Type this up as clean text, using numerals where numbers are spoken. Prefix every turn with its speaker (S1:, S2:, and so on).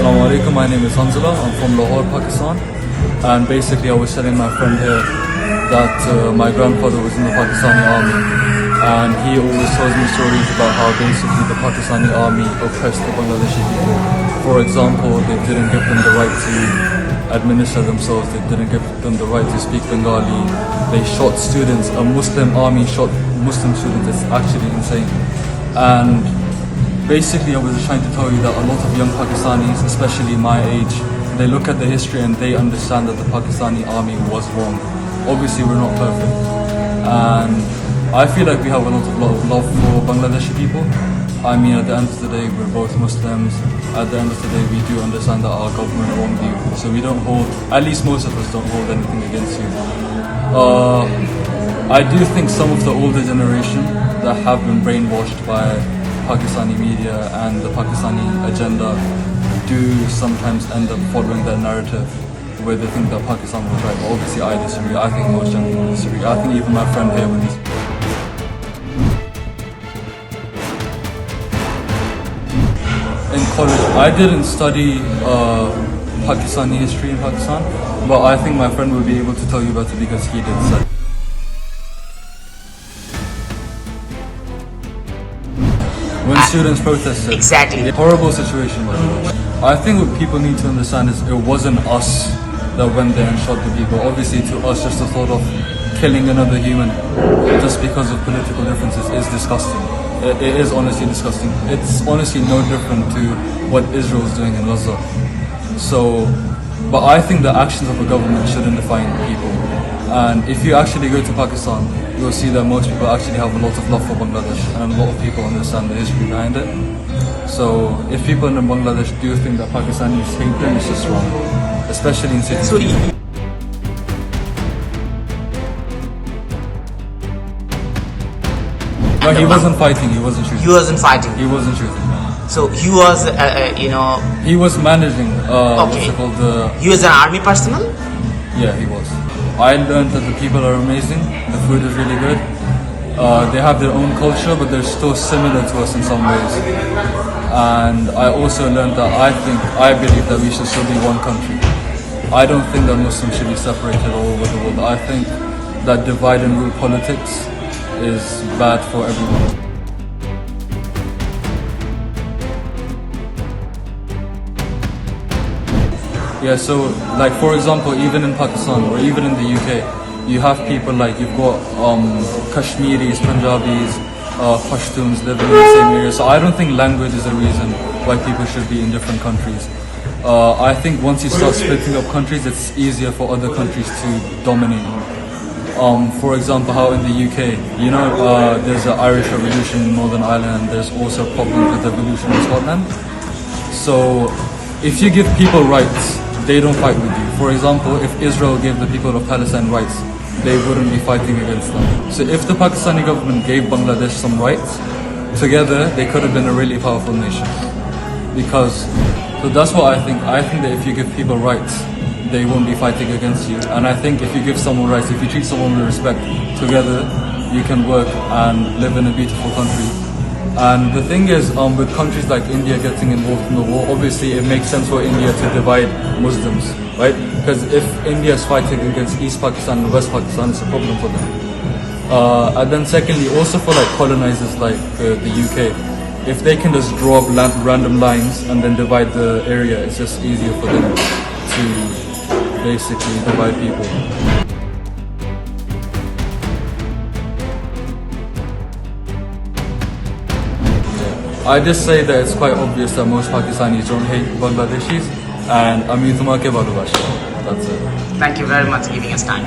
S1: Assalamu alaikum, my name is Hanzala, I'm from Lahore, Pakistan, and basically I was telling my friend here that my grandfather was in the Pakistani army, and he always tells me stories about how basically the Pakistani army oppressed the Bangladeshi people. For example, they didn't give them the right to administer themselves, they didn't give them the right to speak Bengali, they shot students, a Muslim army shot Muslim students. It's actually insane. And basically, I was trying to tell you that a lot of young Pakistanis, especially my age, they look at the history and they understand that the Pakistani army was wrong. Obviously, we're not perfect. And I feel like we have a lot of love for Bangladeshi people. I mean, at the end of the day, we're both Muslims. At the end of the day, we do understand that our government wronged you. So we don't hold, at least most of us don't hold anything against you. I do think some of the older generation that have been brainwashed by Pakistani media and the Pakistani agenda do sometimes end up following that narrative where they think that Pakistan was right. But obviously I disagree. I think most gentlemen disagree. I think even my friend here would disagree. In college, I didn't study Pakistani history in Pakistan, but I think my friend will be able to tell you about it because he did study. When students protested.
S2: Exactly.
S1: Horrible situation, by the way. I think what people need to understand is it wasn't us that went there and shot the people. Obviously, to us, just the thought of killing another human just because of political differences is disgusting. It is honestly disgusting. It's honestly no different to what Israel is doing in Gaza. So, but I think the actions of a government shouldn't define people. And if you actually go to Pakistan, you'll see that most people actually have a lot of love for Bangladesh and a lot of people understand the history behind it. So if people in Bangladesh do think that Pakistanis hate them, it's just wrong, especially in cities. No, he wasn't fighting, he wasn't shooting.
S2: He wasn't fighting.
S1: He wasn't shooting.
S2: So he was,
S1: He was managing,
S2: Okay.
S1: what's it called,
S2: he was an army personnel?
S1: yeah, he was. I learned that the people are amazing, the food is really good. They have their own culture, but they're still similar to us in some ways. And I also learned that I believe that we should still be one country. I don't think that Muslims should be separated all over the world. I think that divide and rule politics is bad for everyone. Yeah, so like for example, even in Pakistan or even in the UK, you have people like you've got Kashmiris, Punjabis, Pashtuns living in the same area. So I don't think language is a reason why people should be in different countries. I think once you start splitting up countries, it's easier for other countries to dominate. For example, how in the UK, there's an Irish revolution in Northern Ireland, there's also problems with the revolution in Scotland. So if you give people rights, they don't fight with you. For example, if Israel gave the people of Palestine rights, they wouldn't be fighting against them. So if the Pakistani government gave Bangladesh some rights, together they could have been a really powerful nation. So that's what I think. I think that if you give people rights, they won't be fighting against you. And I think if you give someone rights, if you treat someone with respect, together you can work and live in a beautiful country. And the thing is, with countries like India getting involved in the war, obviously it makes sense for India to divide Muslims, right? Because if India is fighting against East Pakistan and West Pakistan, it's a problem for them. And then secondly, also for like colonizers like the UK, if they can just draw up random lines and then divide the area, it's just easier for them to basically divide people. I just say that it's quite obvious that most Pakistanis don't hate Bangladeshis, and আমি তোমাকে ভালোবাসি. That's it.
S2: Thank you very much for giving us time.